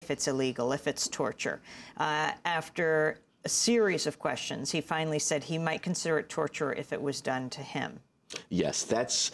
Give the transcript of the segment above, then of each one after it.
if it's illegal, if it's torture. After a series of questions, he finally said he might consider it torture if it was done to him. Yes, that's,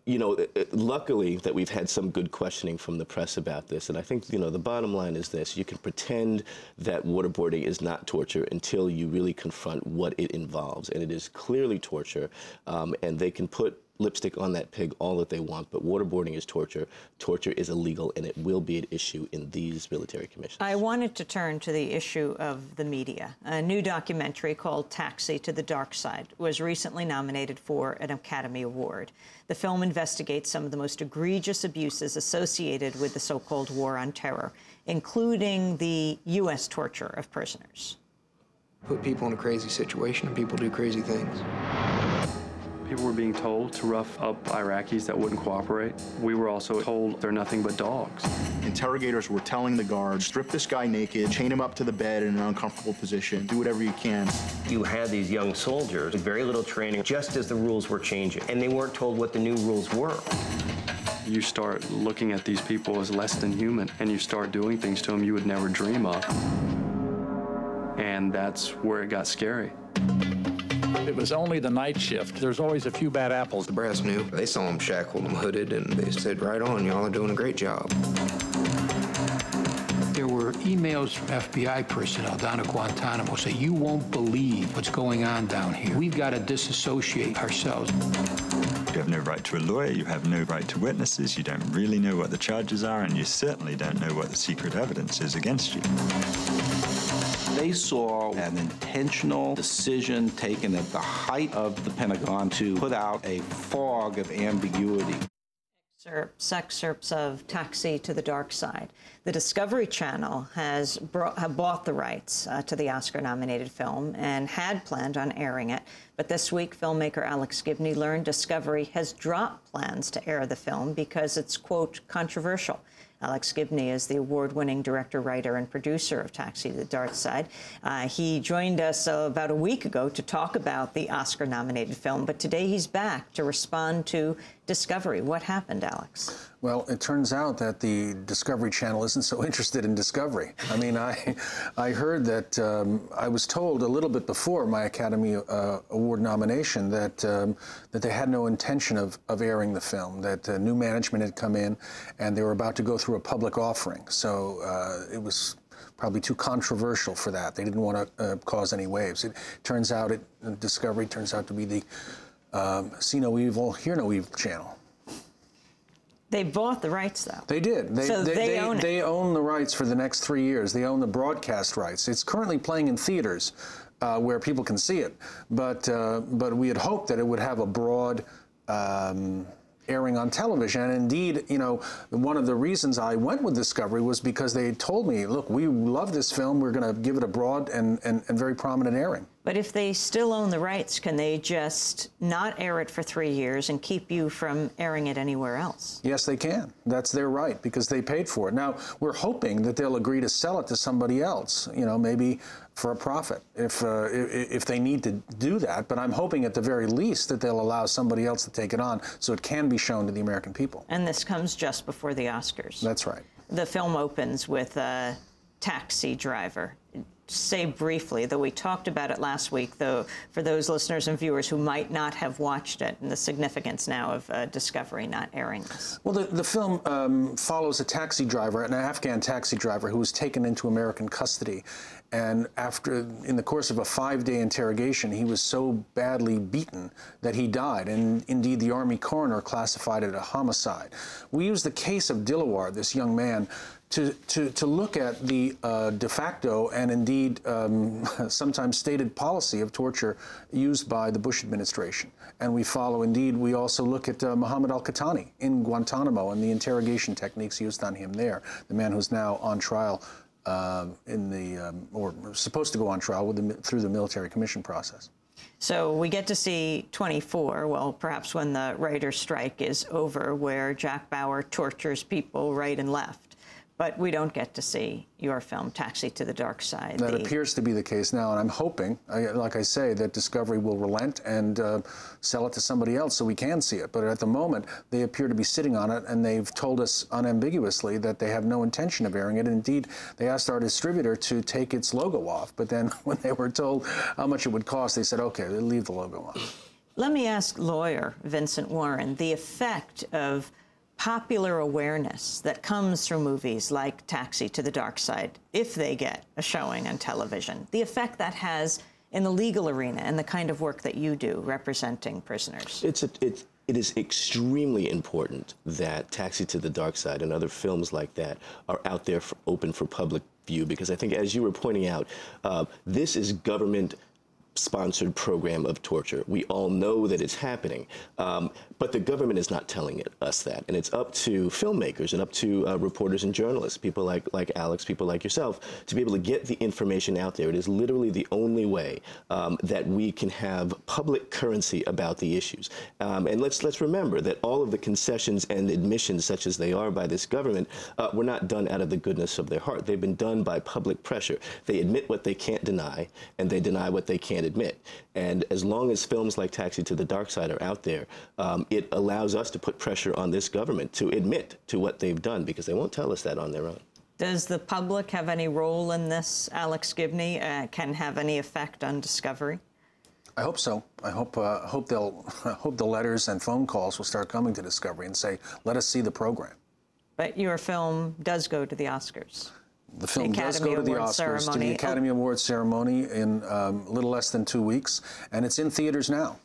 you know, luckily that we've had some good questioning from the press about this. And I think, you know, the bottom line is this: you can pretend that waterboarding is not torture until you really confront what it involves. And it is clearly torture, and they can put lipstick on that pig all that they want, but waterboarding is torture. Torture is illegal, and it will be an issue in these military commissions. I wanted to turn to the issue of the media. A new documentary called Taxi to the Dark Side was recently nominated for an Academy Award. The film investigates some of the most egregious abuses associated with the so-called war on terror, including the U.S. torture of prisoners. Put people in a crazy situation, and people do crazy things. People were being told to rough up Iraqis that wouldn't cooperate. We were also told they're nothing but dogs. Interrogators were telling the guards, strip this guy naked, chain him up to the bed in an uncomfortable position, do whatever you can. You had these young soldiers with very little training, just as the rules were changing, and they weren't told what the new rules were. You start looking at these people as less than human, and you start doing things to them you would never dream of. And that's where it got scary. It was only the night shift. There's always a few bad apples. The brass knew. They saw him shackled and hooded, and they said, right on, y'all are doing a great job. There were emails from FBI personnel down at Guantanamo say, you won't believe what's going on down here. We've got to disassociate ourselves. You have no right to a lawyer, you have no right to witnesses, you don't really know what the charges are, and you certainly don't know what the secret evidence is against you. They saw an intentional decision taken at the height of the Pentagon to put out a fog of ambiguity. Excerpts of Taxi to the Dark Side. The Discovery Channel have bought the rights to the Oscar-nominated film and had planned on airing it. But this week, filmmaker Alex Gibney learned Discovery has dropped plans to air the film because it's, quote, controversial. Alex Gibney is the award-winning director, writer, and producer of Taxi to the Dark Side. He joined us about a week ago to talk about the Oscar-nominated film, but today he's back to respond to Discovery. What happened, Alex? Well, it turns out that the Discovery Channel isn't so interested in Discovery. I mean, I heard that I was told a little bit before my Academy Award nomination that that they had no intention of airing the film, that new management had come in and they were about to go through a public offering. So it was probably too controversial for that. They didn't want to cause any waves. It turns out, Discovery turns out to be the See No Evil, Hear No Evil channel. They bought the rights, though. They did. They own it. They own the rights for the next 3 years. They own the broadcast rights. It's currently playing in theaters where people can see it, but we had hoped that it would have a broad airing on television. And indeed, you know, one of the reasons I went with Discovery was because they told me, look, we love this film. We're going to give it a broad and very prominent airing. But if they still own the rights, can they just not air it for 3 years and keep you from airing it anywhere else? Yes, they can. That's their right, because they paid for it. Now, we're hoping that they'll agree to sell it to somebody else, you know, maybe for a profit, if they need to do that. But I'm hoping at the very least that they'll allow somebody else to take it on so it can be shown to the American people. And this comes just before the Oscars. That's right. The film opens with a taxi driver. Say briefly, though we talked about it last week, though, for those listeners and viewers who might not have watched it, and the significance now of Discovery not airing this. Well, the film follows a taxi driver, an Afghan taxi driver, who was taken into American custody. And in the course of a 5-day interrogation, he was so badly beaten that he died. And indeed, the Army coroner classified it a homicide. We used the case of Dilawar, this young man, to look at the de facto and indeed sometimes stated policy of torture used by the Bush administration. And we follow, indeed, we also look at Mohammed al-Qahtani in Guantanamo and the interrogation techniques used on him there, the man who's now on trial or supposed to go on trial through the military commission process. So we get to see 24, well, perhaps when the writer's strike is over, where Jack Bauer tortures people right and left. But we don't get to see your film, Taxi to the Dark Side. That appears to be the case now, and I'm hoping, like I say, that Discovery will relent and sell it to somebody else so we can see it. But at the moment, they appear to be sitting on it, and they've told us unambiguously that they have no intention of airing it. Indeed, they asked our distributor to take its logo off, but then when they were told how much it would cost, they said, okay, they'll leave the logo on. Let me ask lawyer Vincent Warren the effect of popular awareness that comes through movies like Taxi to the Dark Side, if they get a showing on television, the effect that has in the legal arena and the kind of work that you do representing prisoners. It is extremely important that Taxi to the Dark Side and other films like that are out there open for public view, because I think, as you were pointing out, this is government-sponsored program of torture. We all know that it's happening, but the government is not telling us that, and it's up to filmmakers and up to reporters and journalists, people like Alex, people like yourself, to be able to get the information out there. It is literally the only way that we can have public currency about the issues. And let's remember that all of the concessions and admissions, such as they are by this government, were not done out of the goodness of their heart. They've been done by public pressure. They admit what they can't deny, and they deny what they can't admit. And as long as films like Taxi to the Dark Side are out there, it allows us to put pressure on this government to admit to what they've done, because they won't tell us that on their own. Does the public have any role in this, Alex Gibney? Can have any effect on Discovery? I hope so. I hope the letters and phone calls will start coming to Discovery and say, let us see the program. But your film does go to the Oscars. The film does go to the Oscars, to the Academy Awards ceremony in a little less than 2 weeks, and it's in theaters now.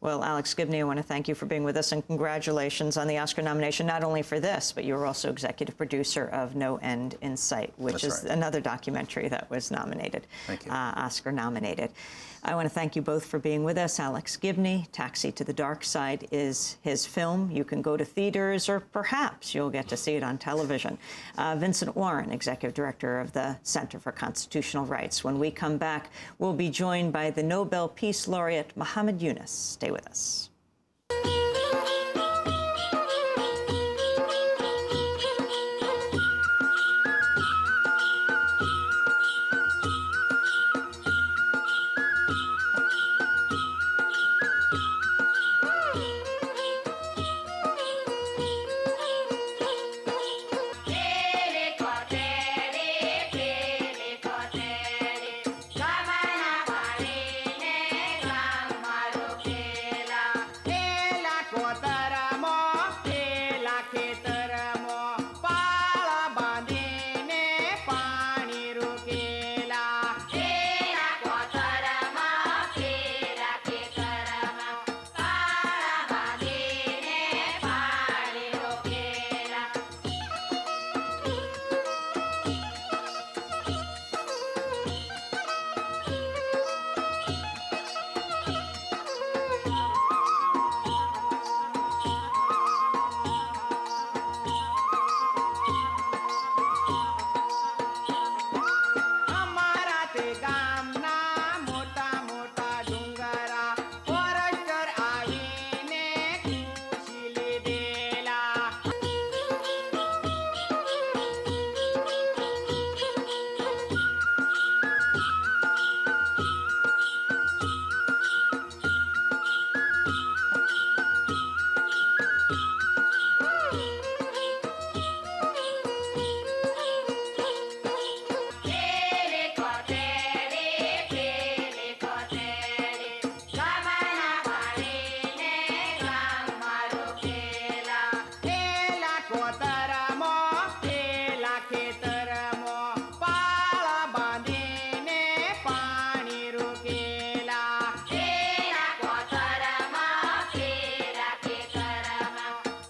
Well, Alex Gibney, I want to thank you for being with us, and congratulations on the Oscar nomination, not only for this, but you were also executive producer of No End in Sight, which is another documentary that was nominated, Oscar nominated. I want to thank you both for being with us. Alex Gibney, Taxi to the Dark Side is his film. You can go to theaters, or perhaps you'll get to see it on television. Vincent Warren, executive director of the Center for Constitutional Rights. When we come back, we'll be joined by the Nobel Peace Laureate Muhammad Yunus. Stay with us.